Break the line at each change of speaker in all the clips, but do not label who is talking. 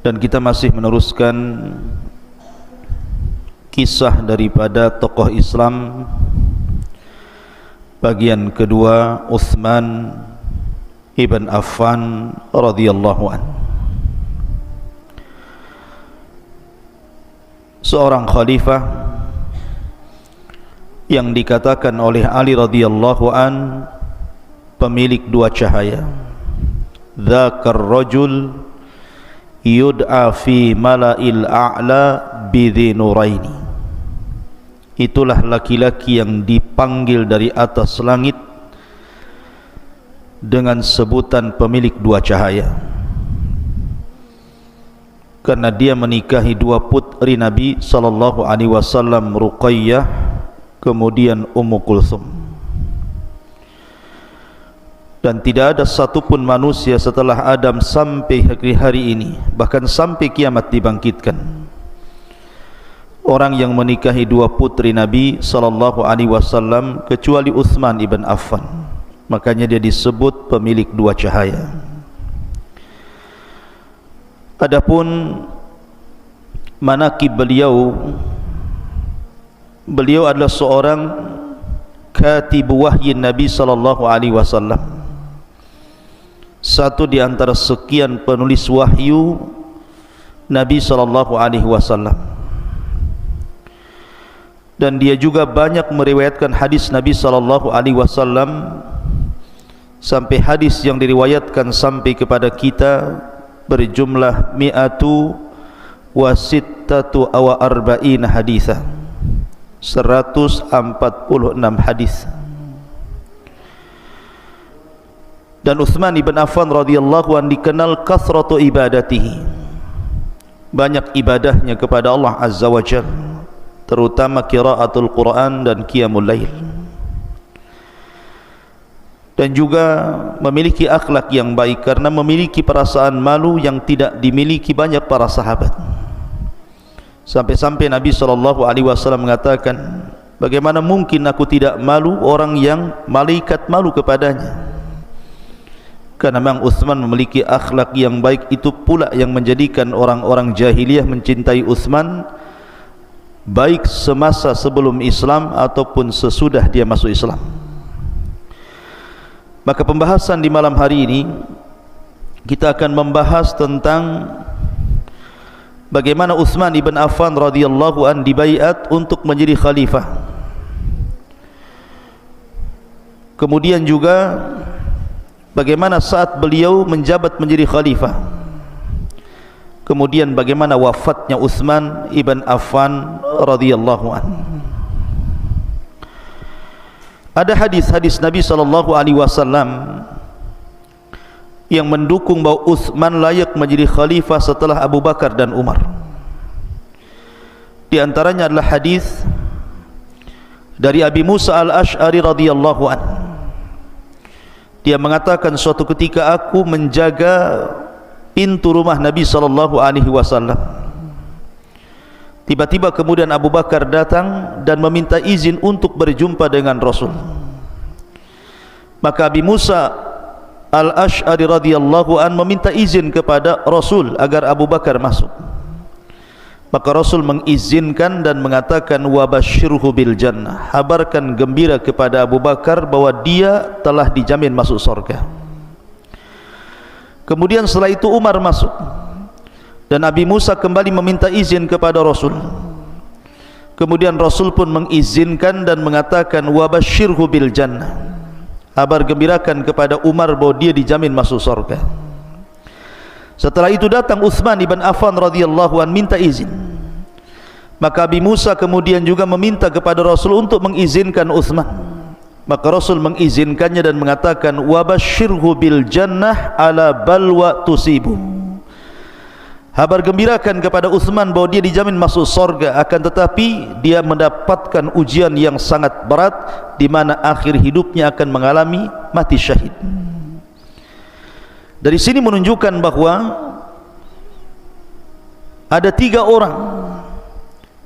Dan kita masih meneruskan kisah daripada tokoh Islam bagian kedua, Utsman ibn Affan radhiyallahu anhu. Seorang khalifah yang dikatakan oleh Ali radhiyallahu an pemilik dua cahaya. Dzakar rajul yud'a fi mala'il a'la bidhi nuraini. Itulah laki-laki yang dipanggil dari atas langit dengan sebutan pemilik dua cahaya, karena dia menikahi dua putri Nabi sallallahu alaihi wasallam, Ruqayyah kemudian Ummu Kulthum. Dan tidak ada satupun manusia setelah Adam sampai hari ini, bahkan sampai kiamat dibangkitkan, orang yang menikahi dua putri Nabi sallallahu alaihi wasallam kecuali Utsman ibn Affan. Makanya dia disebut pemilik dua cahaya. Adapun manaqib beliau adalah seorang katib wahyi Nabi sallallahu alaihi wasallam, satu di antara sekian penulis wahyu Nabi sallallahu alaihi wasallam. Dan dia juga banyak meriwayatkan hadis Nabi sallallahu alaihi wasallam, sampai hadis yang diriwayatkan sampai kepada kita berjumlah mi'atu wa sittatu aw arba'in haditha, 146 hadis. Dan Utsman ibn Affan radhiyallahu anhu dikenal kathratu ibadatihi, banyak ibadahnya kepada Allah azza wa jalla, terutama qiraatul Quran dan qiyamul lail. Dan juga memiliki akhlak yang baik karena memiliki perasaan malu yang tidak dimiliki banyak para sahabat. Sampai-sampai Nabi SAW mengatakan, bagaimana mungkin aku tidak malu orang yang malaikat malu kepadanya? Karena memang Utsman memiliki akhlak yang baik, itu pula yang menjadikan orang-orang jahiliyah mencintai Utsman, baik semasa sebelum Islam ataupun sesudah dia masuk Islam. Maka pembahasan di malam hari ini kita akan membahas tentang bagaimana Utsman ibn Affan radhiyallahu an dibaiat untuk menjadi khalifah. Kemudian juga bagaimana saat beliau menjabat menjadi khalifah. Kemudian bagaimana wafatnya Utsman ibn Affan radhiyallahu an. Ada hadis-hadis Nabi sallallahu alaihi wasallam yang mendukung bahawa Utsman layak menjadi khalifah setelah Abu Bakar dan Umar. Di antaranya adalah hadis dari Abi Musa al-Ash'ari radhiyallahu anhu. Dia mengatakan, suatu ketika aku menjaga pintu rumah Nabi sallallahu alaihi wasallam. Tiba-tiba kemudian Abu Bakar datang dan meminta izin untuk berjumpa dengan Rasul. Maka Abi Musa al-Ash'ari radhiyallahu an meminta izin kepada Rasul agar Abu Bakar masuk. Maka Rasul mengizinkan dan mengatakan, wa basyirhu bil jannah, habarkan gembira kepada Abu Bakar bahwa dia telah dijamin masuk surga. Kemudian setelah itu Umar masuk, dan Nabi Musa kembali meminta izin kepada Rasul. Kemudian Rasul pun mengizinkan dan mengatakan, wa basyirhu bil jannah, kabar gembirakan kepada Umar bahwa dia dijamin masuk surga. Setelah itu datang Utsman ibn Affan radhiyallahu an minta izin. Maka Nabi Musa kemudian juga meminta kepada Rasul untuk mengizinkan Utsman. Maka Rasul mengizinkannya dan mengatakan, wa basyirhu bil jannah ala balwa tusibu, kabar gembirakan kepada Utsman bahwa dia dijamin masuk surga, akan tetapi dia mendapatkan ujian yang sangat berat, di mana akhir hidupnya akan mengalami mati syahid. Dari sini menunjukkan bahwa ada 3 orang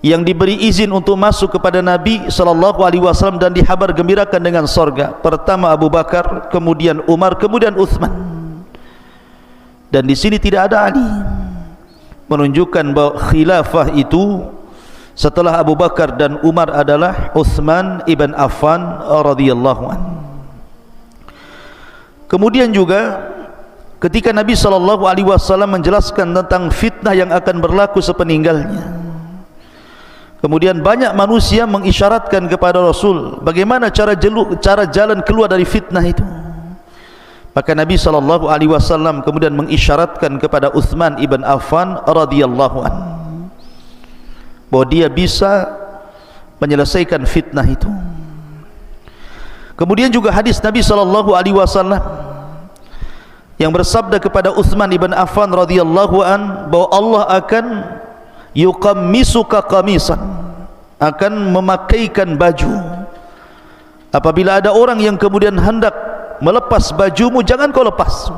yang diberi izin untuk masuk kepada Nabi sallallahu alaihi wasallam dan dihabar gembirakan dengan surga. Pertama Abu Bakar, kemudian Umar, kemudian Utsman. Dan di sini tidak ada Ali. menunjukkan bahawa khilafah itu setelah Abu Bakar dan Umar adalah Uthman ibn Affan radhiyallahu anhu. Kemudian juga ketika Nabi SAW menjelaskan tentang fitnah yang akan berlaku sepeninggalnya, kemudian banyak manusia mengisyaratkan kepada Rasul bagaimana cara jalan keluar dari fitnah itu. Maka Nabi SAW kemudian mengisyaratkan kepada Uthman ibn Affan radhiyallahu anhu bahwa dia bisa menyelesaikan fitnah itu. Kemudian juga hadis Nabi SAW yang bersabda kepada Uthman ibn Affan radhiyallahu anhu bahwa Allah akan yuqammisuka qamisan, akan memakaikan baju. Apabila ada orang yang kemudian hendak melepas bajumu, jangan kau lepas.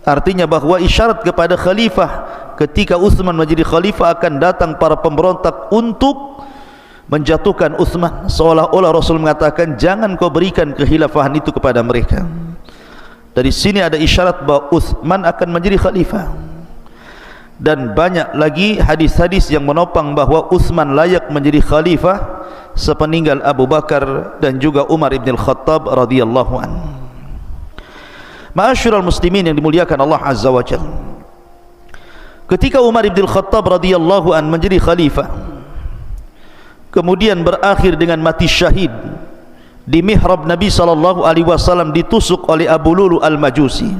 Artinya bahawa isyarat kepada khalifah, ketika Uthman menjadi khalifah akan datang para pemberontak untuk menjatuhkan Uthman, seolah-olah Rasul mengatakan jangan kau berikan kekhilafahan itu kepada mereka. Dari sini ada isyarat bahawa Uthman akan menjadi khalifah. Dan banyak lagi hadis-hadis yang menopang bahawa Uthman layak menjadi khalifah sepeninggal Abu Bakar dan juga Umar ibn al-Khattab radhiyallahu anhu. Ma'asyiral muslimin yang dimuliakan Allah Azza wa Jalla, ketika Umar ibn al-Khattab radhiyallahu anhu menjadi khalifah, kemudian berakhir dengan mati syahid di mihrab Nabi SAW, ditusuk oleh Abu Lulu al-Majusi.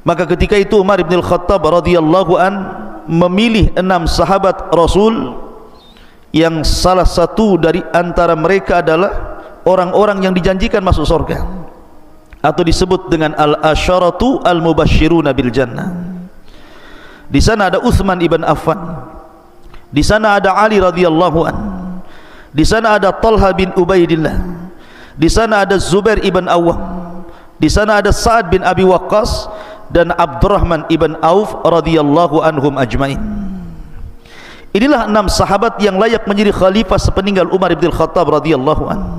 Maka ketika itu Umar ibn al-Khattab radhiyallahu anhu memilih 6 sahabat Rasul, yang salah satu dari antara mereka adalah orang-orang yang dijanjikan masuk surga, atau disebut dengan al-asyaratu al-mubashshiruna bil jannah. Di sana ada Uthman ibn Affan, di sana ada Ali radhiyallahu anhu, di sana ada Talha bin Ubaidillah, di sana ada Zubair ibn Awwam, di sana ada Sa'ad bin Abi Waqqas dan Abdurrahman ibn Auf radhiyallahu anhum ajmain. Inilah 6 sahabat yang layak menjadi khalifah sepeninggal Umar ibn al-Khattab radhiyallahu anhu.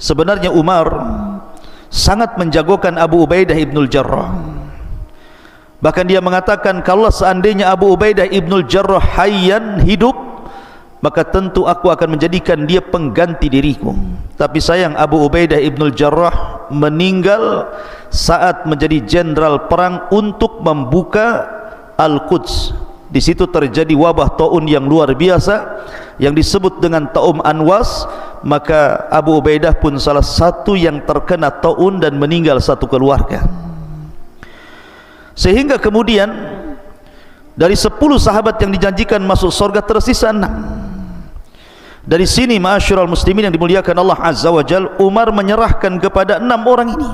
Sebenarnya Umar sangat menjagokan Abu Ubaidah ibn al-Jarrah. Bahkan dia mengatakan, kalau seandainya Abu Ubaidah ibn al-Jarrah hayyan, hidup, maka tentu aku akan menjadikan dia pengganti diriku. Tapi sayang, Abu Ubaidah ibn al-Jarrah meninggal saat menjadi jenderal perang untuk membuka Al-Quds. Di situ terjadi wabah taun yang luar biasa yang disebut dengan Taum Anwas. Maka Abu Ubaidah pun salah satu yang terkena taun dan meninggal satu keluarga. Sehingga kemudian dari 10 sahabat yang dijanjikan masuk surga tersisa 6. Dari sini ma'asyiral muslimin yang dimuliakan Allah Azza wa Jalla, Umar menyerahkan kepada 6 orang ini.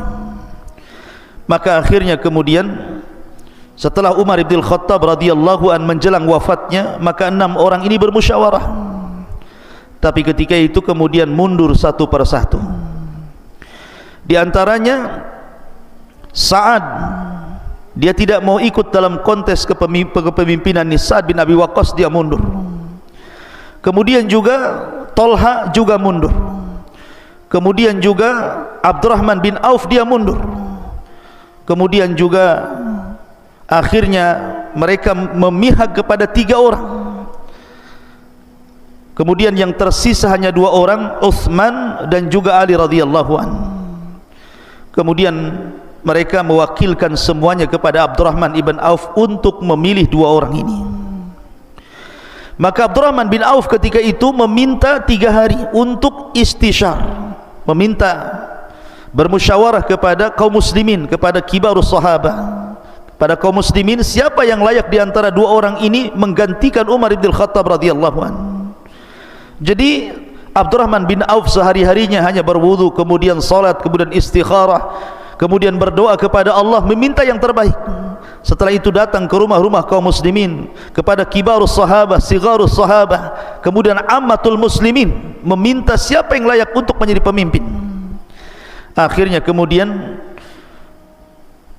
Maka akhirnya kemudian setelah Umar ibn al-Khattab radhiyallahu an menjelang wafatnya, maka 6 orang ini bermusyawarah. Tapi ketika itu kemudian mundur satu persatu. Di antaranya Sa'ad, dia tidak mau ikut dalam kontes kepemimpinan ini. Sa'ad bin Abi Waqqas dia mundur. Kemudian juga Talha juga mundur. Kemudian juga Abdurrahman bin Auf dia mundur. Kemudian juga akhirnya mereka memihak kepada 3 orang. Kemudian yang tersisa hanya 2 orang, Uthman dan juga Ali radhiyallahu anhu. Kemudian mereka mewakilkan semuanya kepada Abdurrahman ibn Auf untuk memilih 2 orang ini. Maka Abdurrahman bin Auf ketika itu meminta 3 hari untuk istisyar, meminta bermusyawarah kepada kaum muslimin, kepada kibarus sahabah, pada kaum muslimin, siapa yang layak di antara 2 orang ini menggantikan Umar ibn al-Khattab radhiyallahu anhu. Jadi Abdurrahman bin Auf sehari-harinya hanya berwudu, kemudian salat, kemudian istikharah, kemudian berdoa kepada Allah meminta yang terbaik. Setelah itu datang ke rumah-rumah kaum muslimin, kepada kibarus sahabah, sigharus sahabah, kemudian ammatul muslimin, meminta siapa yang layak untuk menjadi pemimpin. Akhirnya kemudian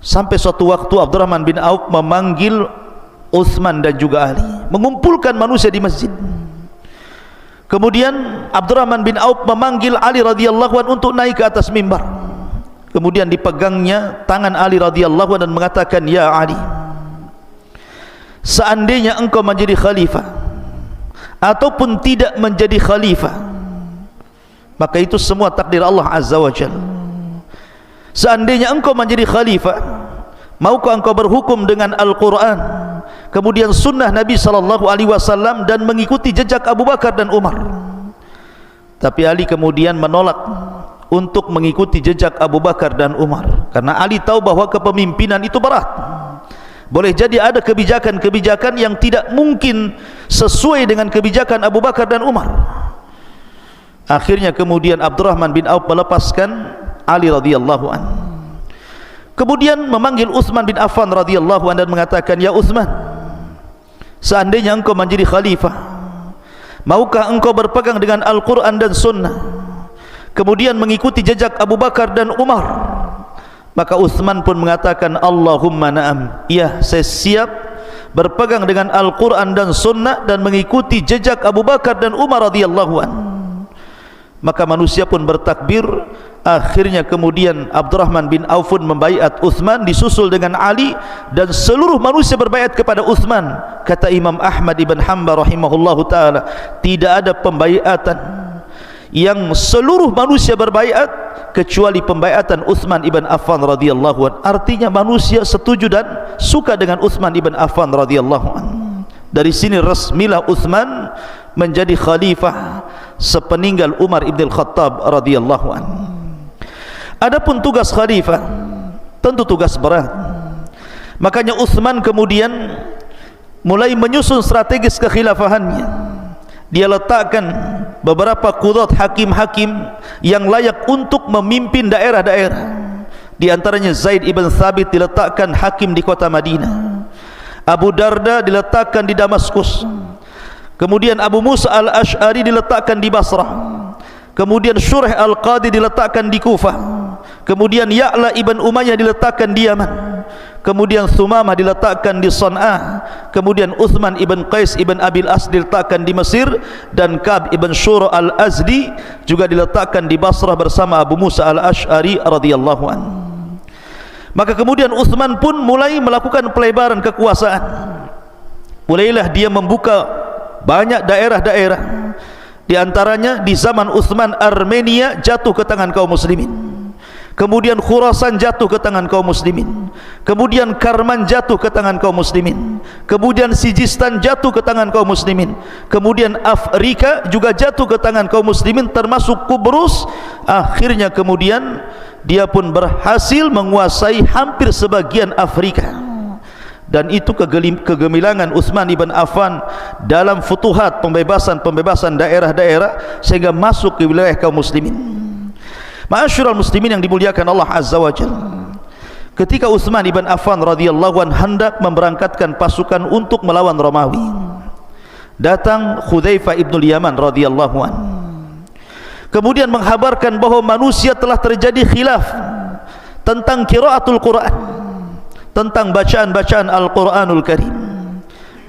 sampai suatu waktu Abdurrahman bin Auf memanggil Uthman dan juga Ali, mengumpulkan manusia di masjid. Kemudian Abdurrahman bin Auf memanggil Ali radhiyallahu anhu untuk naik ke atas mimbar. Kemudian dipegangnya tangan Ali radhiyallahu anhu dan mengatakan, "Ya Ali, seandainya engkau menjadi khalifah ataupun tidak menjadi khalifah, maka itu semua takdir Allah Azza wa Jalla. Seandainya engkau menjadi khalifah, maukah engkau berhukum dengan Al-Quran, kemudian sunnah Nabi SAW, dan mengikuti jejak Abu Bakar dan Umar? Tapi Ali kemudian menolak untuk mengikuti jejak Abu Bakar dan Umar, karena Ali tahu bahwa kepemimpinan itu berat. Boleh jadi ada kebijakan-kebijakan yang tidak mungkin sesuai dengan kebijakan Abu Bakar dan Umar. Akhirnya kemudian Abdurrahman bin Auf melepaskan Ali radhiyallahu anhu. Kemudian memanggil Utsman bin Affan radhiyallahu anhu dan mengatakan, "Ya Utsman, seandainya engkau menjadi khalifah, maukah engkau berpegang dengan Al-Quran dan Sunnah, kemudian mengikuti jejak Abu Bakar dan Umar?" Maka Utsman pun mengatakan, "Allahumma na'am, ya, saya siap berpegang dengan Al-Quran dan Sunnah dan mengikuti jejak Abu Bakar dan Umar radhiyallahu anhu." Maka manusia pun bertakbir. Akhirnya kemudian Abdurrahman bin Auf membaiat Utsman, disusul dengan Ali, dan seluruh manusia berbaiat kepada Utsman. Kata Imam Ahmad ibn Hanbal rahimahullahu ta'ala, tidak ada pembaiatan yang seluruh manusia berbaiat kecuali pembaiatan Utsman ibn Affan radhiyallahu anhu. Artinya manusia setuju dan suka dengan Utsman ibn Affan radhiyallahu anhu. Dari sini resmilah Utsman menjadi khalifah sepeninggal Umar ibn al-Khattab radhiyallahu anhu. Adapun tugas khalifah tentu tugas berat. Makanya Utsman kemudian mulai menyusun strategis kekhilafahannya. Dia letakkan beberapa qudat, hakim-hakim yang layak untuk memimpin daerah-daerah. Di antaranya Zaid ibn Thabit diletakkan hakim di kota Madinah. Abu Darda diletakkan di Damaskus. Kemudian Abu Musa al-Ash'ari diletakkan di Basrah. Kemudian Shuraih al-Qadi diletakkan di Kufah. Kemudian Ya'la ibn Umayyah diletakkan di Yaman. Kemudian Thumamah diletakkan di San'a. Kemudian Uthman ibn Qais ibn Abil As diletakkan di Mesir. Dan Ka'b ibn Shura al-Azdi juga diletakkan di Basrah bersama Abu Musa al-Ash'ari radhiyallahu anhu. Maka kemudian Uthman pun mulai melakukan pelebaran kekuasaan. Mulailah dia membuka banyak daerah-daerah. Di antaranya di zaman Uthman, Armenia jatuh ke tangan kaum muslimin. Kemudian Khurasan jatuh ke tangan kaum muslimin. Kemudian Karman jatuh ke tangan kaum muslimin. Kemudian Sijistan jatuh ke tangan kaum muslimin. Kemudian Afrika juga jatuh ke tangan kaum muslimin, termasuk Kubrus. Akhirnya kemudian dia pun berhasil menguasai hampir sebagian Afrika. Dan itu kegemilangan Utsman ibn Affan dalam futuhat, pembebasan daerah-daerah, sehingga masuk ke wilayah kaum muslimin. Ma'asyiral muslimin yang dimuliakan Allah Azza wa Jalla, ketika Utsman ibn Affan radhiyallahu anhu hendak memberangkatkan pasukan untuk melawan Romawi, datang Hudzaifah ibn Yaman radhiyallahu anhu, kemudian menghabarkan bahwa manusia telah terjadi khilaf tentang qiraatul Quran, tentang bacaan-bacaan Al-Quranul Karim.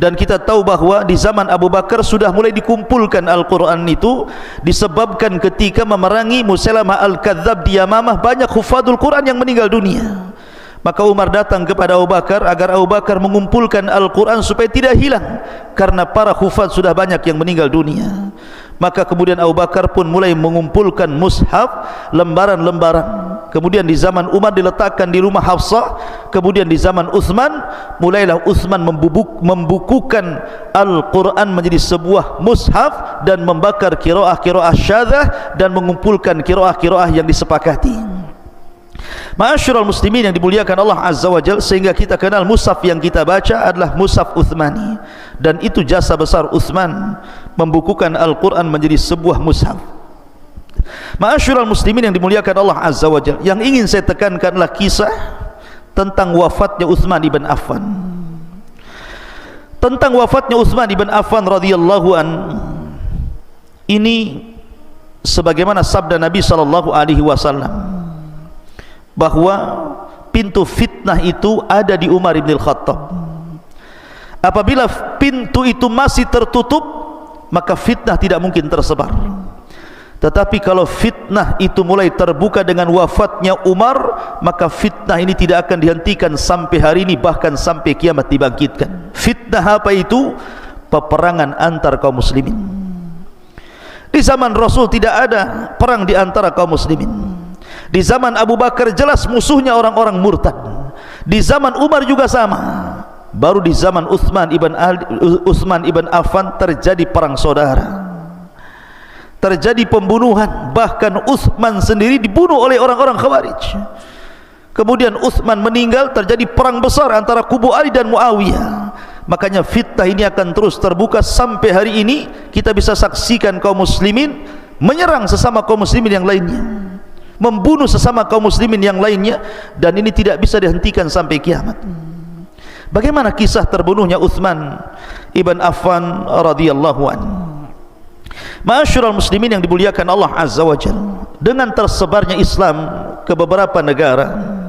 Dan kita tahu bahwa di zaman Abu Bakar sudah mulai dikumpulkan Al-Quran itu, disebabkan ketika memerangi Musailamah Al-Kadzab di Yamamah banyak hufadul Quran yang meninggal dunia. Maka Umar datang kepada Abu Bakar agar Abu Bakar mengumpulkan Al-Quran supaya tidak hilang, karena para hufad sudah banyak yang meninggal dunia. Maka kemudian Abu Bakar pun mulai mengumpulkan mushaf, lembaran-lembaran. Kemudian di zaman Umar diletakkan di rumah Hafsah. Kemudian di zaman Utsman, mulailah Utsman membukukan Al-Quran menjadi sebuah mushaf dan membakar qiraah-qiraah syadzah dan mengumpulkan qiraah-qiraah yang disepakati. Ma'asyiral muslimin yang dimuliakan Allah Azza wa Jalla, sehingga kita kenal mushaf yang kita baca adalah mushaf Utsmani, dan itu jasa besar Utsman membukukan Al-Quran menjadi sebuah mushaf. Ma'asyiral muslimin yang dimuliakan Allah Azza wa Jalla, yang ingin saya tekankan adalah kisah tentang wafatnya Utsman ibn Affan. Tentang wafatnya Utsman ibn Affan radhiyallahu an, ini sebagaimana sabda Nabi sallallahu alaihi wasallam bahwa pintu fitnah itu ada di Umar ibn al-Khattab. Apabila pintu itu masih tertutup, maka fitnah tidak mungkin tersebar. Tetapi kalau fitnah itu mulai terbuka dengan wafatnya Umar, maka fitnah ini tidak akan dihentikan sampai hari ini, bahkan sampai kiamat dibangkitkan. Fitnah apa itu? Peperangan antar kaum muslimin. Di zaman Rasul tidak ada perang di antara kaum muslimin. Di zaman Abu Bakar jelas musuhnya orang-orang murtad. Di zaman Umar juga sama. Baru di zaman Utsman ibn Affan terjadi perang saudara, terjadi pembunuhan. Bahkan Utsman sendiri dibunuh oleh orang-orang Khawarij. Kemudian Utsman meninggal, terjadi perang besar antara kubu Ali dan Muawiyah. Makanya fitnah ini akan terus terbuka sampai hari ini. Kita bisa saksikan kaum muslimin menyerang sesama kaum muslimin yang lainnya, membunuh sesama kaum muslimin yang lainnya, dan ini tidak bisa dihentikan sampai kiamat. Bagaimana kisah terbunuhnya Utsman ibn Affan radhiyallahu anhu? Ma'asyiral muslimin yang dimuliakan Allah Azza wa Jalla, dengan tersebarnya Islam ke beberapa negara,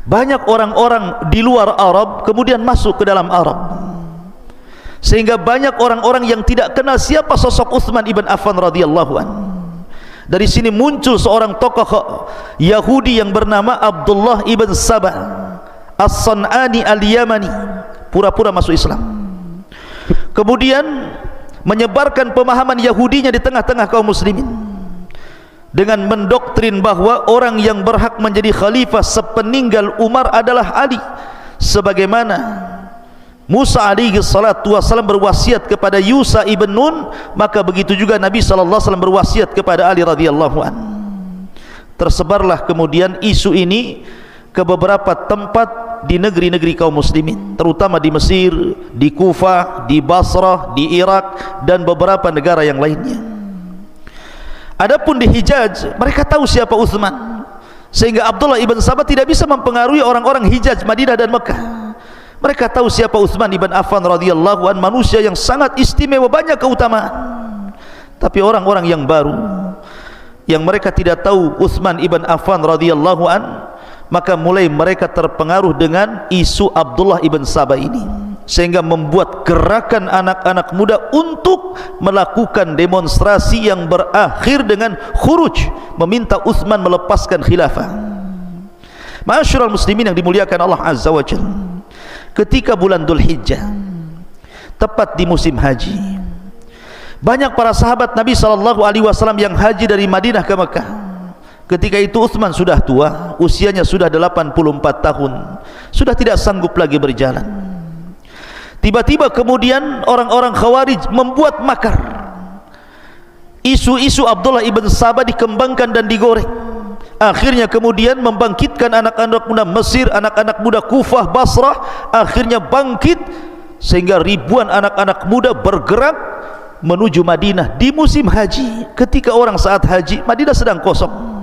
banyak orang-orang di luar Arab kemudian masuk ke dalam Arab, sehingga banyak orang-orang yang tidak kenal siapa sosok Utsman ibn Affan radhiyallahu anhu. Dari sini muncul seorang tokoh Yahudi yang bernama Abdullah ibn Sabah As-San'ani Al-Yamani, pura-pura masuk Islam, kemudian menyebarkan pemahaman Yahudinya di tengah-tengah kaum muslimin dengan mendoktrin bahwa orang yang berhak menjadi khalifah sepeninggal Umar adalah Ali, sebagaimana Musa alaihi salatu wasallam berwasiat kepada Yusa ibn Nun, maka begitu juga Nabi sallallahu alaihi wasallam berwasiat kepada Ali radhiyallahu anhu. Tersebarlah kemudian isu ini ke beberapa tempat di negeri-negeri kaum muslimin, terutama di Mesir, di Kufah, di Basrah, di Irak, dan beberapa negara yang lainnya. Adapun di Hijaz, mereka tahu siapa Utsman, sehingga Abdullah ibn Sabah tidak bisa mempengaruhi orang-orang Hijaz, Madinah dan Mekah. Mereka tahu siapa Utsman ibn Affan radhiyallahu anhu, manusia yang sangat istimewa, banyak keutamaan. Tapi orang-orang yang baru, yang mereka tidak tahu Utsman ibn Affan radhiyallahu anhu, maka mulai mereka terpengaruh dengan isu Abdullah ibn Sabah ini, sehingga membuat gerakan anak-anak muda untuk melakukan demonstrasi yang berakhir dengan khuruj, meminta Utsman melepaskan khilafah. Ma'asyiral muslimin yang dimuliakan Allah Azza wa Jalla, ketika bulan Dzulhijjah, tepat di musim haji, banyak para sahabat Nabi sallallahu alaihi wasallam yang haji dari Madinah ke Mekah. Ketika itu Utsman sudah tua, usianya sudah 84 tahun, sudah tidak sanggup lagi berjalan. Tiba-tiba kemudian orang-orang Khawarij membuat makar. Isu-isu Abdullah ibn Sabah dikembangkan dan digoreng. Akhirnya kemudian membangkitkan anak-anak muda Mesir, anak-anak muda Kufah, Basrah, akhirnya bangkit, sehingga ribuan anak-anak muda bergerak menuju Madinah di musim haji. Ketika orang saat haji, Madinah sedang kosong,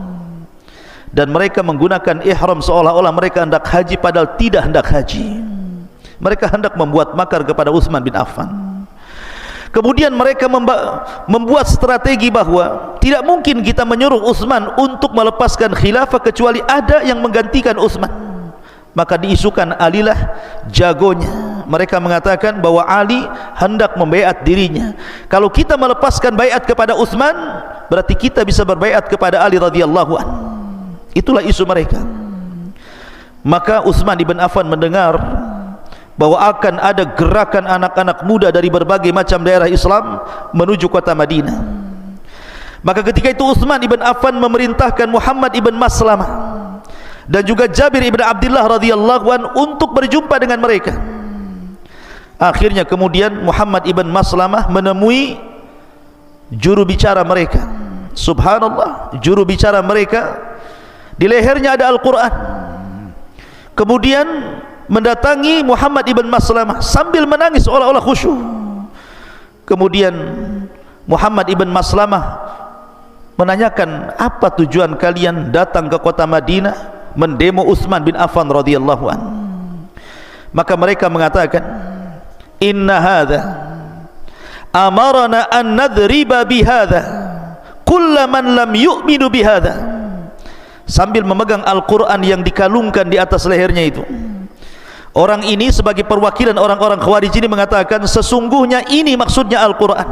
dan mereka menggunakan ihram seolah-olah mereka hendak haji, padahal tidak hendak haji. Mereka hendak membuat makar kepada Utsman bin Affan. Kemudian mereka membuat strategi bahwa tidak mungkin kita menyuruh Utsman untuk melepaskan khilafah kecuali ada yang menggantikan Utsman. Maka diisukan Alilah jagonya. Mereka mengatakan bahwa Ali hendak membaiat dirinya. Kalau kita melepaskan baiat kepada Utsman, berarti kita bisa berbaiat kepada Ali radhiyallahu anhu. Itulah isu mereka. Maka Utsman ibn Affan mendengar bahwa akan ada gerakan anak-anak muda dari berbagai macam daerah Islam menuju kota Madinah. Maka ketika itu Utsman ibn Affan memerintahkan Muhammad ibn Maslamah dan juga Jabir ibn Abdullah radhiyallahu anhu untuk berjumpa dengan mereka. Akhirnya kemudian Muhammad ibn Maslamah menemui juru bicara mereka. Subhanallah, juru bicara mereka di lehernya ada Al-Quran. Kemudian mendatangi Muhammad ibn Maslamah sambil menangis seolah-olah khusyuk. Kemudian Muhammad ibn Maslamah menanyakan, apa tujuan kalian datang ke kota Madinah mendemo Utsman bin Affan radhiyallahu anhu? Maka mereka mengatakan, inna hadha amarna an nadriba bihadha kulla man lam yu'minu bihadha. Sambil memegang Al-Quran yang dikalungkan di atas lehernya itu, orang ini sebagai perwakilan orang-orang Khawarij ini mengatakan, sesungguhnya ini maksudnya Al-Quran,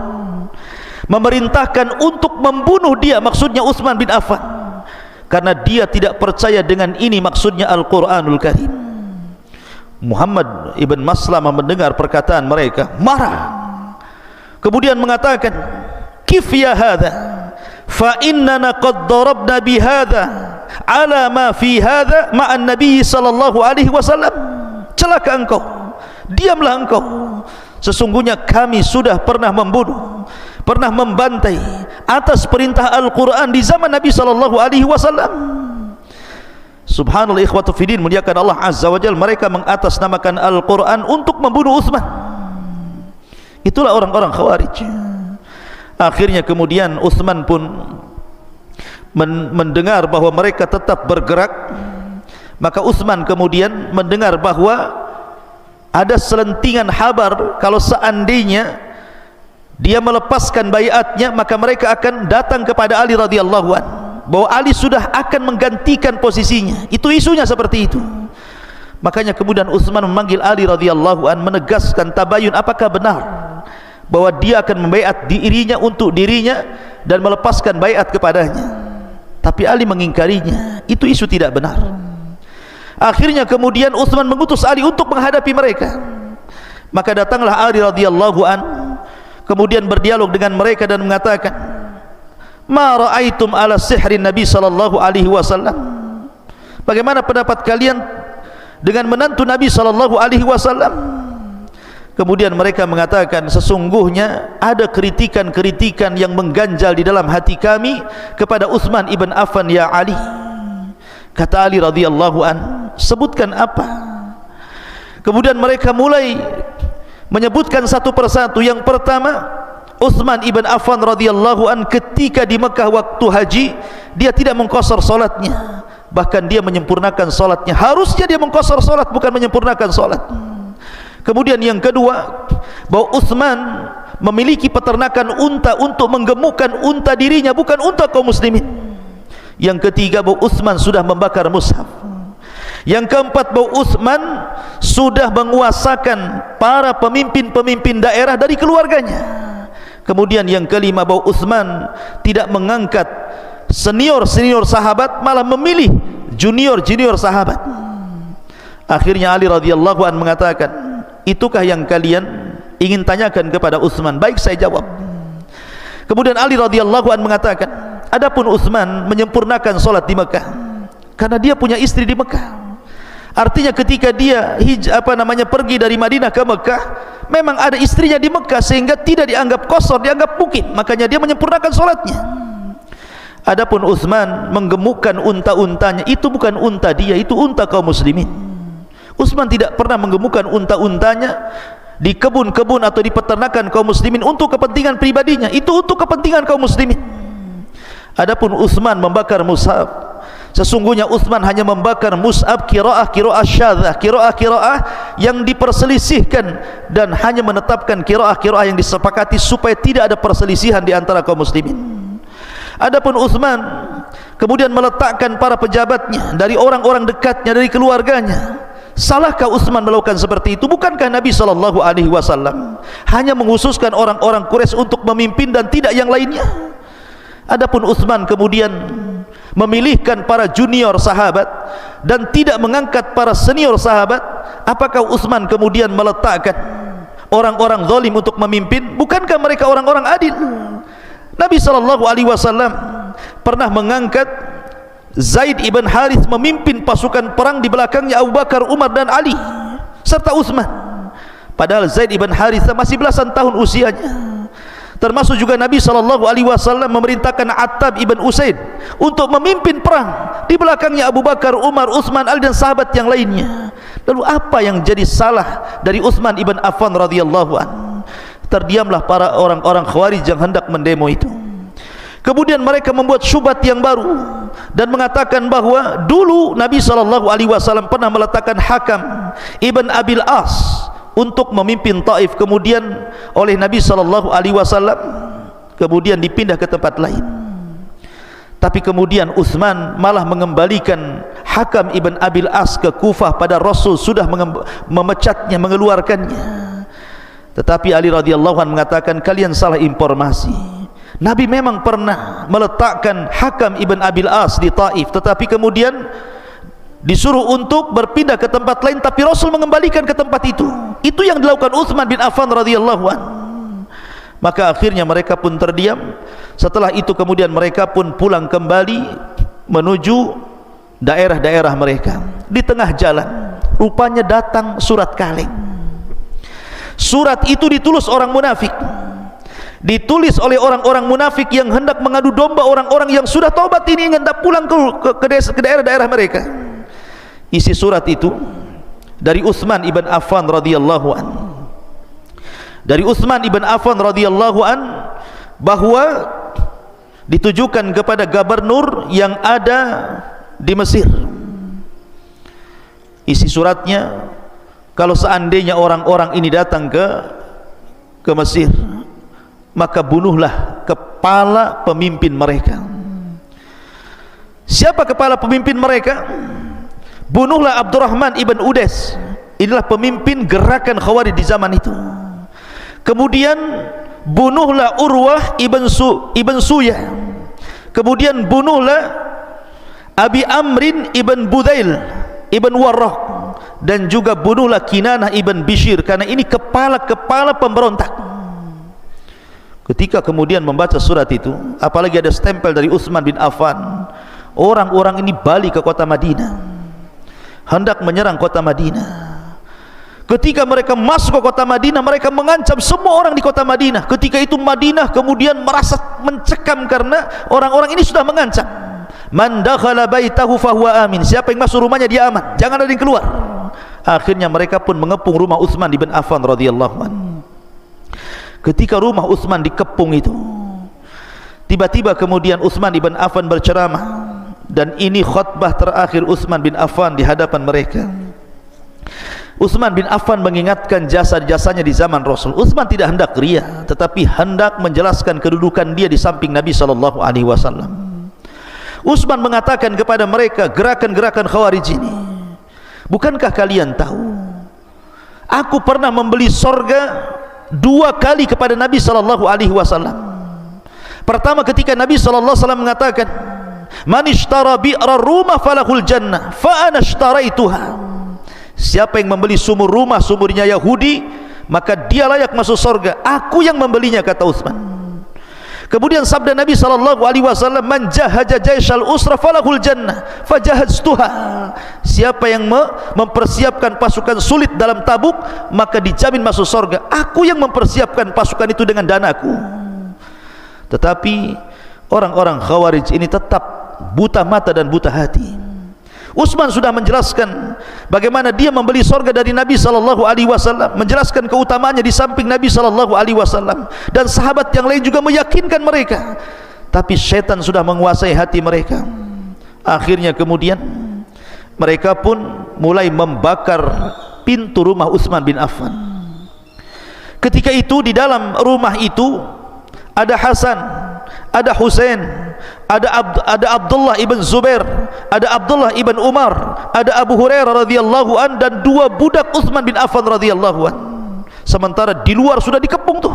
memerintahkan untuk membunuh dia, maksudnya Utsman bin Affan, karena dia tidak percaya dengan ini maksudnya Al-Quranul Karim. Muhammad ibn Maslamah mendengar perkataan mereka, marah, kemudian mengatakan, kif ya hadha, fa innana qad darabna bihadha ala ma fi hadha ma'an nabi sallallahu alaihi wasallam. Celaka engkau, diamlah engkau, sesungguhnya kami sudah pernah membunuh, pernah membantai atas perintah Al-Quran di zaman Nabi sallallahu alaihi wasallam. Subhanallah, ikhwatu fiddin, muliakan Allah azza wa jalla, mereka mengatasnamakan Al-Quran untuk membunuh Utsman. Itulah orang-orang Khawarij. Akhirnya kemudian Utsman pun mendengar bahwa mereka tetap bergerak. Maka Utsman kemudian mendengar bahwa ada selentingan kabar kalau seandainya dia melepaskan baiatnya, maka mereka akan datang kepada Ali radhiyallahu anhu, bahwa Ali sudah akan menggantikan posisinya. Itu isunya seperti itu. Makanya kemudian Utsman memanggil Ali radhiyallahu anhu, menegaskan tabayun, apakah benar bahwa dia akan membaiat dirinya untuk dirinya dan melepaskan baiat kepadanya. Tapi Ali mengingkarinya, itu isu tidak benar. Akhirnya kemudian Utsman mengutus Ali untuk menghadapi mereka. Maka datanglah Ali radhiyallahu anhu, kemudian berdialog dengan mereka dan mengatakan, ma ra'aitum ala sihrin Nabi sallallahu alaihi wasallam. Bagaimana pendapat kalian dengan menantu Nabi sallallahu alaihi wasallam? Kemudian mereka mengatakan, sesungguhnya ada kritikan-kritikan yang mengganjal di dalam hati kami kepada Utsman ibn Affan ya Ali. Kata Ali radhiyallahu an, sebutkan apa? Kemudian mereka mulai menyebutkan satu persatu. Yang pertama, Utsman ibn Affan radhiyallahu an ketika di Mekah waktu haji, dia tidak mengqashar salatnya, bahkan dia menyempurnakan salatnya. Harusnya dia mengqashar salat, bukan menyempurnakan salat. Kemudian yang kedua, bahwa Utsman memiliki peternakan unta untuk menggemukkan unta dirinya, bukan unta kaum muslimin. Yang ketiga, bahwa Utsman sudah membakar mushaf. Yang keempat, bahwa Utsman sudah menguasakan para pemimpin-pemimpin daerah dari keluarganya. Kemudian yang kelima, bahwa Utsman tidak mengangkat senior-senior sahabat, malah memilih junior-junior sahabat. Akhirnya Ali radhiyallahu anhu mengatakan, itukah yang kalian ingin tanyakan kepada Utsman? Baik, saya jawab. Kemudian Ali radhiyallahu anhu mengatakan, adapun Utsman menyempurnakan salat di Mekah karena dia punya istri di Mekah. Artinya ketika dia pergi dari Madinah ke Mekah, memang ada istrinya di Mekah sehingga tidak dianggap qashar, dianggap mungkin. Makanya dia menyempurnakan salatnya. Adapun Utsman menggemukkan unta-untanya, itu bukan unta dia, itu unta kaum muslimin. Utsman tidak pernah menggemukkan unta-untanya di kebun-kebun atau di peternakan kaum muslimin untuk kepentingan pribadinya, itu untuk kepentingan kaum muslimin. Adapun Utsman membakar mushaf, sesungguhnya Utsman hanya membakar mushaf qiraah syadzah, qiraah yang diperselisihkan, dan hanya menetapkan qiraah yang disepakati supaya tidak ada perselisihan di antara kaum muslimin. Adapun Utsman kemudian meletakkan para pejabatnya dari orang-orang dekatnya, dari keluarganya. Salahkah Utsman melakukan seperti itu? Bukankah Nabi sallallahu alaihi wasallam hanya menghususkan orang-orang Quraisy untuk memimpin dan tidak yang lainnya? Adapun Utsman kemudian memilihkan para junior sahabat dan tidak mengangkat para senior sahabat. Apakah Utsman kemudian meletakkan orang-orang zalim untuk memimpin? Bukankah mereka orang-orang adil? Nabi sallallahu alaihi wasallam pernah mengangkat Zaid ibn Harith memimpin pasukan perang di belakangnya Abu Bakar, Umar dan Ali serta Utsman. Padahal Zaid ibn Harith masih belasan tahun usianya. Termasuk juga Nabi SAW memerintahkan Attab ibn Usaid untuk memimpin perang di belakangnya Abu Bakar, Umar, Utsman, Ali dan sahabat yang lainnya. Lalu apa yang jadi salah dari Utsman ibn Affan radhiyallahu anhu? Terdiamlah para orang-orang Khawarij yang hendak mendemo itu. Kemudian mereka membuat syubhat yang baru dan mengatakan bahwa dulu Nabi SAW pernah meletakkan Hakam ibn Abil As untuk memimpin Taif, kemudian oleh Nabi SAW kemudian dipindah ke tempat lain. Tapi kemudian Utsman malah mengembalikan Hakam ibn Abil As ke Kufah pada Rasul sudah memecatnya, mengeluarkannya. Tetapi Ali radhiyallahu anhu mengatakan, kalian salah informasi. Nabi memang pernah meletakkan Hakam ibn Abil As di Taif, tetapi kemudian disuruh untuk berpindah ke tempat lain, tapi Rasul mengembalikan ke tempat itu. Itu yang dilakukan Utsman bin Affan radhiyallahu anhu. Maka akhirnya mereka pun terdiam. Setelah itu kemudian mereka pun pulang kembali menuju daerah-daerah mereka. Di tengah jalan rupanya datang surat kaleng. Surat itu ditulis orang munafik, ditulis oleh orang-orang munafik yang hendak mengadu domba orang-orang yang sudah taubat ini, hendak pulang ke daerah-daerah mereka. Isi surat itu dari Utsman ibn Affan radhiyallahu an, dari Utsman ibn Affan radhiyallahu an, bahwa ditujukan kepada gubernur yang ada di Mesir. Isi suratnya, kalau seandainya orang-orang ini datang ke Mesir, maka bunuhlah kepala pemimpin mereka. Siapa kepala pemimpin mereka? Bunuhlah Abdurrahman ibn Udes. Inilah pemimpin gerakan Khawarij di zaman itu. Kemudian bunuhlah Urwah ibn Suyah. Kemudian bunuhlah Abi Amrin ibn Budail ibn Warraq, dan juga bunuhlah Kinanah ibn Bishir, karena ini kepala-kepala pemberontak. Ketika kemudian membaca surat itu, apalagi ada stempel dari Utsman bin Affan, orang-orang ini balik ke kota Madinah, hendak menyerang kota Madinah. Ketika mereka masuk ke kota Madinah, mereka mengancam semua orang di kota Madinah. Ketika itu Madinah kemudian merasa mencekam karena orang-orang ini sudah mengancam. Man dakhala baitahu fahuwa amin. Siapa yang masuk rumahnya dia aman, jangan ada yang keluar. Akhirnya mereka pun mengepung rumah Utsman bin Affan radhiyallahu anhu. Ketika rumah Utsman dikepung itu, tiba-tiba kemudian Utsman bin Affan berceramah, dan ini khutbah terakhir Utsman bin Affan di hadapan mereka. Utsman bin Affan mengingatkan jasa-jasanya di zaman Rasul. Utsman tidak hendak riya, tetapi hendak menjelaskan kedudukan dia di samping Nabi sallallahu alaihi wasallam. Utsman mengatakan kepada mereka, gerakan-gerakan Khawarij ini, bukankah kalian tahu aku pernah membeli sorga 2 kali kepada Nabi sallallahu alaihi wasallam. Pertama ketika Nabi sallallahu alaihi wasallam mengatakan, man ishtara bi'ra rumah falahul jannah fa ana ishtaraituha. Siapa yang membeli sumur rumah, sumurnya Yahudi, maka dia layak masuk sorga, aku yang membelinya, kata Utsman. Kemudian sabda Nabi sallallahu alaihi wasallam, man jahaja jaishal usra falahul jannah fajahaztuha. Siapa yang mempersiapkan pasukan sulit dalam Tabuk, maka dijamin masuk surga, aku yang mempersiapkan pasukan itu dengan danaku. Tetapi orang-orang Khawarij ini tetap buta mata dan buta hati. Utsman sudah menjelaskan bagaimana dia membeli surga dari Nabi sallallahu alaihi wasallam, menjelaskan keutamaannya di samping Nabi sallallahu alaihi wasallam, dan sahabat yang lain juga meyakinkan mereka. Tapi setan sudah menguasai hati mereka. Akhirnya kemudian mereka pun mulai membakar pintu rumah Utsman bin Affan. Ketika itu di dalam rumah itu ada Hasan, ada Husain, ada Abdullah ibn Zubair, ada Abdullah ibn Umar, ada Abu Hurairah radhiyallahu an, dan 2 budak Utsman bin Affan radhiyallahu an. Sementara di luar sudah dikepung tuh.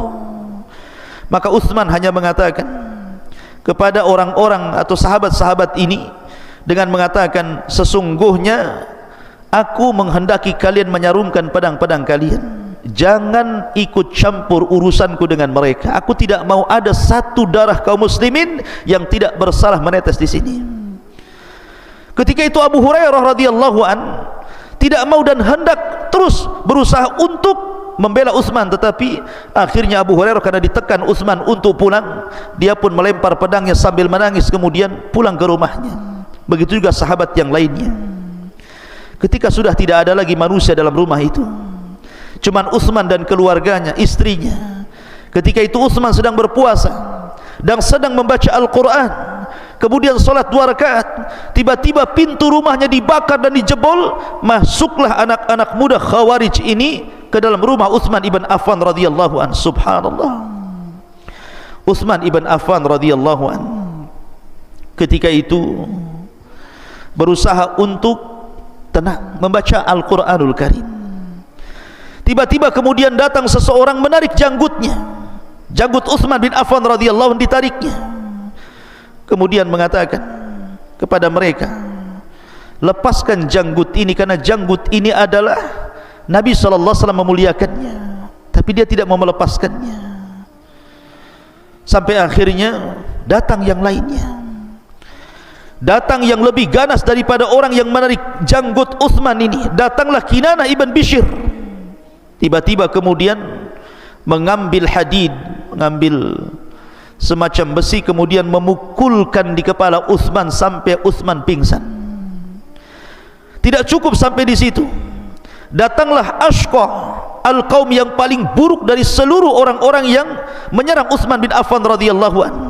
Maka Utsman hanya mengatakan kepada orang-orang atau sahabat-sahabat ini dengan mengatakan, sesungguhnya aku menghendaki kalian menyarungkan pedang-pedang kalian, jangan ikut campur urusanku dengan mereka. Aku tidak mau ada satu darah kaum muslimin yang tidak bersalah menetes di sini. Ketika itu Abu Hurairah radhiyallahu an tidak mau dan hendak terus berusaha untuk membela Utsman, tetapi akhirnya Abu Hurairah karena ditekan Utsman untuk pulang, dia pun melempar pedangnya sambil menangis, kemudian pulang ke rumahnya. Begitu juga sahabat yang lainnya. Ketika sudah tidak ada lagi manusia dalam rumah itu, cuman Utsman dan keluarganya, istrinya. Ketika itu Utsman sedang berpuasa dan sedang membaca Al-Quran, kemudian sholat 2 rakaat, tiba-tiba pintu rumahnya dibakar dan dijebol. Masuklah anak-anak muda Khawarij ini ke dalam rumah Utsman ibn Affan radhiyallahu an. Subhanallah. Utsman ibn Affan radhiyallahu an ketika itu berusaha untuk tenang membaca Al-Quranul Karim. Tiba-tiba kemudian datang seseorang menarik janggutnya, janggut Utsman bin Affan radhiyallahu anhu ditariknya, kemudian mengatakan kepada mereka, lepaskan janggut ini, karena janggut ini adalah Nabi SAW memuliakannya, tapi dia tidak mau melepaskannya. Sampai akhirnya datang yang lainnya, datang yang lebih ganas daripada orang yang menarik janggut Uthman ini. Datanglah Kinanah ibn Bishr, tiba-tiba kemudian mengambil hadid, mengambil semacam besi, kemudian memukulkan di kepala Uthman sampai Uthman pingsan. Tidak cukup sampai di situ, datanglah Ashqa al-Qaum, yang paling buruk dari seluruh orang-orang yang menyerang Uthman bin Affan radhiyallahu anhu.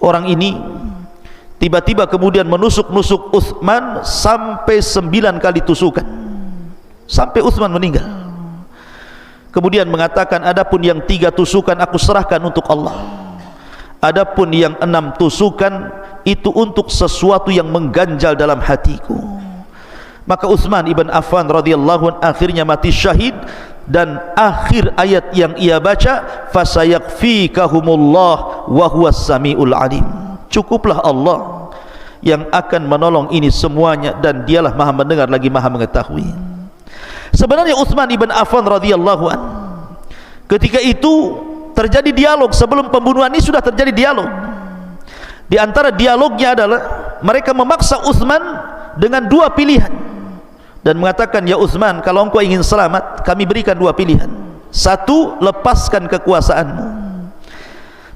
Orang ini tiba-tiba kemudian menusuk-nusuk Uthman sampai 9 kali tusukan, sampai Uthman meninggal. Kemudian mengatakan, adapun yang 3 tusukan aku serahkan untuk Allah, adapun yang 6 tusukan itu untuk sesuatu yang mengganjal dalam hatiku. Maka Uthman ibn Affan radhiyallahu anhu akhirnya mati syahid, dan akhir ayat yang ia baca, fasayakfikahumullah wa huwas samiul alim. Cukuplah Allah yang akan menolong ini semuanya, dan dialah maha mendengar lagi maha mengetahui. Sebenarnya Uthman ibn Affan radhiyallahu anhu ketika itu terjadi dialog. Sebelum pembunuhan ini sudah terjadi dialog. Di antara dialognya adalah mereka memaksa Uthman dengan 2 pilihan dan mengatakan, ya Uthman, kalau engkau ingin selamat, kami berikan 2 pilihan. 1, lepaskan kekuasaanmu,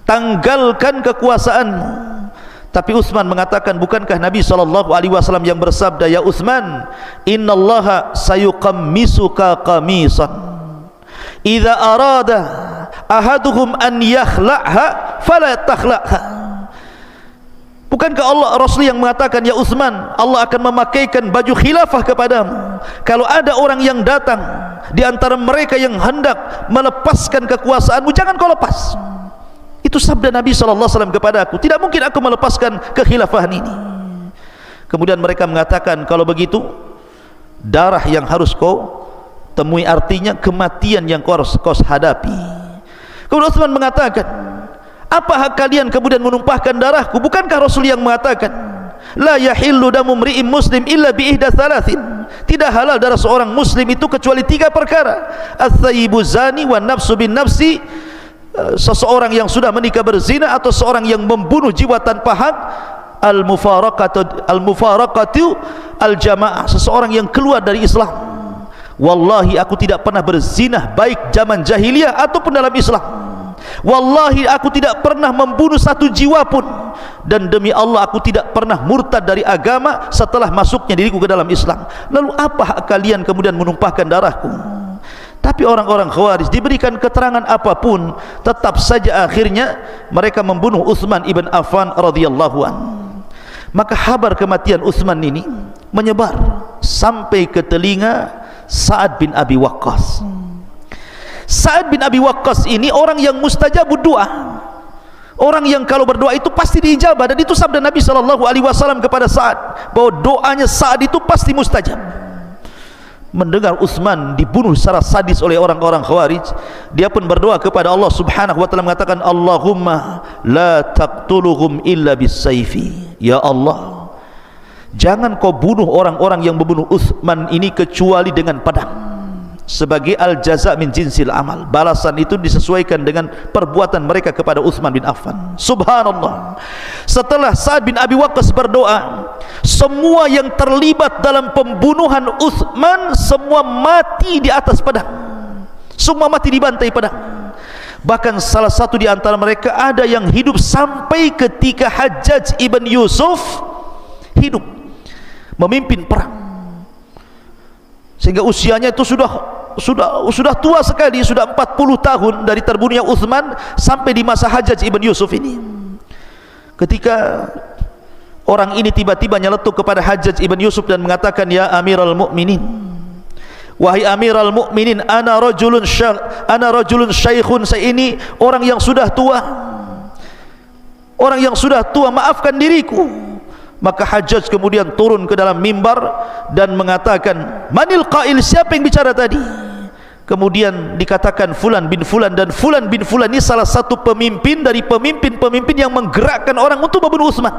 tanggalkan kekuasaanmu. Tapi Uthman mengatakan, bukankah Nabi SAW yang bersabda, ya Uthman, innallaha sayuqammisuka qamisan idza arada ahaduhum an yakhla'ha fala takhla'ha. Bukankah Allah, Rasul yang mengatakan, ya Uthman, Allah akan memakaikan baju khilafah kepadamu kalau ada orang yang datang di antara mereka yang hendak melepaskan kekuasaanmu, jangan kau lepas. Itu sabda Nabi SAW kepada aku. Tidak mungkin aku melepaskan kekhilafahan ini. Kemudian mereka mengatakan, kalau begitu darah yang harus kau temui, artinya kematian yang kau harus hadapi. Kemudian Uthman mengatakan, apa hak kalian kemudian menumpahkan darahku? Bukankah Rasul yang mengatakan, la yahillu damu mri'in muslim illa bi ihda thalathin, tidak halal darah seorang muslim itu kecuali 3 perkara, ats-tsayyibu zani wan nafsu bin nafsi, seseorang yang sudah menikah berzina, atau seorang yang membunuh jiwa tanpa hak, al-mufaraqatu al-jamaah, seseorang yang keluar dari Islam. Wallahi aku tidak pernah berzina, baik zaman jahiliyah ataupun dalam Islam. Wallahi aku tidak pernah membunuh 1 jiwa pun, dan demi Allah aku tidak pernah murtad dari agama setelah masuknya diriku ke dalam Islam. Lalu apa hak kalian kemudian menumpahkan darahku? Tapi orang-orang Khawarij diberikan keterangan apapun, tetap saja akhirnya mereka membunuh Uthman ibn Affan radhiyallahu anhu. Maka kabar kematian Uthman ini menyebar sampai ke telinga Sa'ad bin Abi Waqqas. Sa'ad bin Abi Waqqas ini orang yang mustajabud doa, orang yang kalau berdoa itu pasti diijabah, dan itu sabda Nabi SAW kepada Sa'ad, bahwa doanya Sa'ad itu pasti mustajab. Mendengar Uthman dibunuh secara sadis oleh orang-orang Khawarij, dia pun berdoa kepada Allah Subhanahu wa taala, mengatakan, Allahumma la taqtuluhum illa bisayfi. Ya Allah, jangan kau bunuh orang-orang yang membunuh Uthman ini kecuali dengan pedang. Sebagai al-jaza min jinsil amal, balasan itu disesuaikan dengan perbuatan mereka kepada Uthman bin Affan. Subhanallah, setelah Sa'ad bin Abi Waqqas berdoa, semua yang terlibat dalam pembunuhan Uthman semua mati di atas pedang, semua mati dibantai pedang. Bahkan salah satu di antara mereka ada yang hidup sampai ketika Hajjaj ibn Yusuf hidup memimpin perang, sehingga usianya itu sudah tua sekali, sudah 40 tahun dari terbunuhnya Uthman sampai di masa Hajjaj ibn Yusuf ini. Ketika orang ini tiba-tiba nyeletuk kepada Hajjaj ibn Yusuf dan mengatakan, ya Amirul Mukminin, wahai Amirul Mukminin, ana rajulun syaikhun, saya ini orang yang sudah tua, maafkan diriku. Maka Hajjaj kemudian turun ke dalam mimbar dan mengatakan, manil qail, siapa yang bicara tadi? Kemudian dikatakan Fulan bin Fulan, dan Fulan bin Fulan ini salah satu pemimpin dari pemimpin-pemimpin yang menggerakkan orang untuk membunuh Uthman.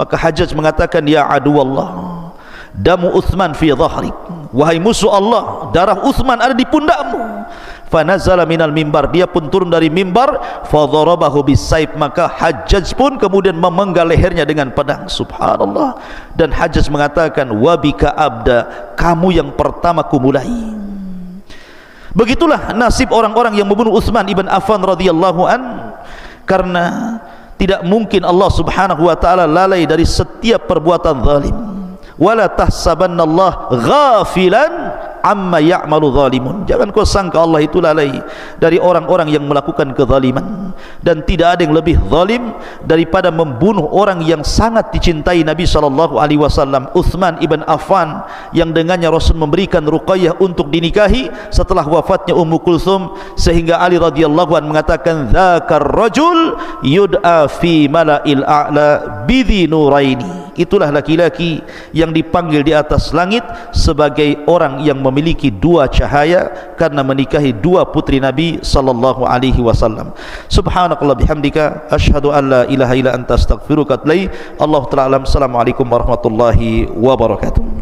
Maka Hajjaj mengatakan, ya adu Allah, damu Uthman fi dhahrik, wahai musuh Allah, darah Uthman ada di pundakmu. Fanazala minal mimbar, dia pun turun dari mimbar. Fadharabahu bisaib, maka Hajjaj pun kemudian memenggal lehernya dengan pedang. Subhanallah. Dan Hajjaj mengatakan, wabika abda, kamu yang pertama kumulai. Begitulah nasib orang-orang yang membunuh Utsman ibn Affan radhiyallahu an, karena tidak mungkin Allah subhanahu wa ta'ala lalai dari setiap perbuatan zalim. Wala tahsabannallaha ghafilan amma ya'malu zalimun, jangan kau sangka Allah itu lalai dari orang-orang yang melakukan kezaliman. Dan tidak ada yang lebih zalim daripada membunuh orang yang sangat dicintai Nabi SAW, Utsman ibn Affan, yang dengannya Rasul memberikan Ruqayyah untuk dinikahi setelah wafatnya Ummu Kulthum, sehingga Ali radhiyallahu anhu mengatakan, dzakar rajul yud'a fi mala'il a'la bidhi nuraini, itulah laki-laki yang dipanggil di atas langit sebagai orang yang memiliki dua cahaya karena menikahi dua putri Nabi sallallahu alaihi wasallam. Subhanakallah bihamdika, asyhadu an la ilaha illa anta astaghfiruka wa atubu ilaik. Allahu ta'ala alam. Assalamualaikum warahmatullahi wabarakatuh.